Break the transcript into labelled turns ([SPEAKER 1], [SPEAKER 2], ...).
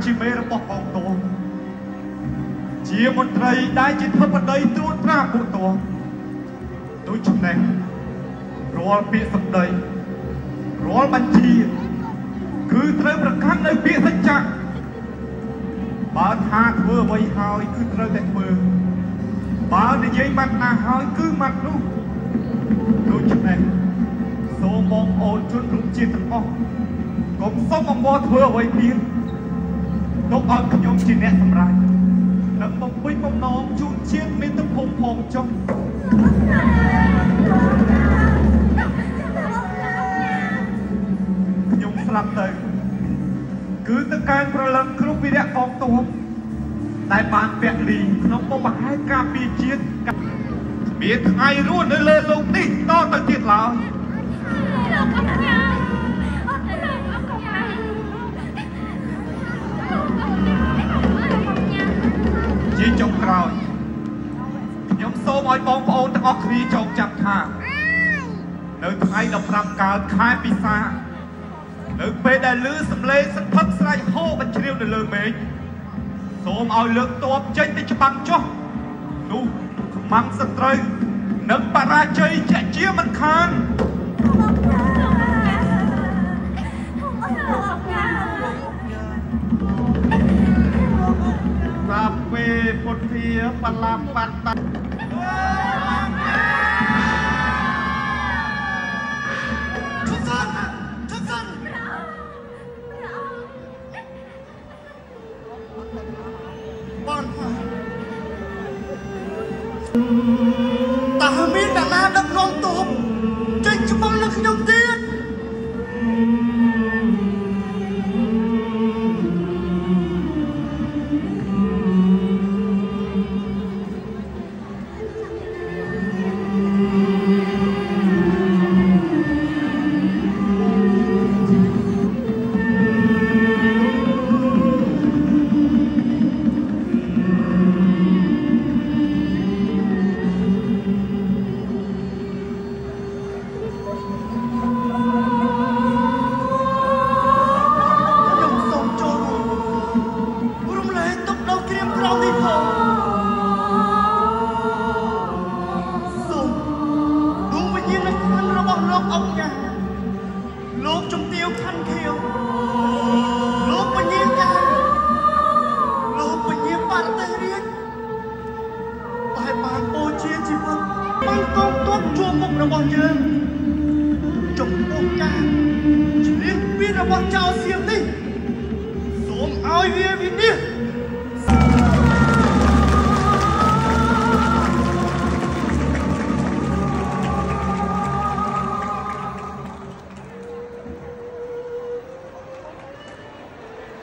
[SPEAKER 1] ជាមេរបស់បងតួជាមន្ត្រីដែលជាធិបតីត្រួតត្រាពួកតួដូច្នេះរាល់ពាក្យសម្ដីរាល់បញ្ជាគឺត្រូវប្រកាន់នៅពាក្យសច្ចៈបើថាធ្វើអ្វីហើយគឺត្រូវតែធ្វើបើនិយាយបាត់ណាហើយគឺបាត់នោះដូច្នេះសូមបងប្អូនជនរួមជាតិទាំងអស់កុំសុំអំបរធ្វើអ្វីទៀតទុកឲ្យខ្ញុំជាអ្នកសម្រេចនិងបំពេញបំណងជូនជាតិមាតុភូមិផងចុះខ្ញុំស្លាប់ទៅគឺទៅការប្រឡឹងគ្រប់វីរៈកងទ័ពដែលបានពលីក្នុងបុព្វហេតុការពារជាតិមានថ្ងៃរស់នៅលើโลกនេះតទៅទៀតឡើយជាចុងក្រោយខ្ញុំសូមឲ្យបងប្អូនទាំងអស់គ្នាចងចាំថានៅថ្ងៃ15កើតខែពិសានៅពេលដែលឮសំឡេងសន្ធឹកស្រែកហូរបញ្ជ្រាវនៅលើមេឃសូមឲ្យលើកទ័ពចេញទៅច្បាំងចុះនោះខ្មាំងសត្រូវនឹងបរាជ័យជាមិនខានសាពេពុទ្ធាបលាបត្តបានតើមានអ្នកណាដឹកនាំទ័ពចេញច្បាំងនឹងខ្ញុំទៀត
[SPEAKER 2] ông nhà lúc trong tiêu khăn khiêu lúc mà nhiên ca lúc mà nhiên bạn tay riêng tại bạn bố chia chi vật bằng công tốt chua mục là bọn dương trong bộ ca chuyên viên là bọn chào xiêm đi xuống áo viên đi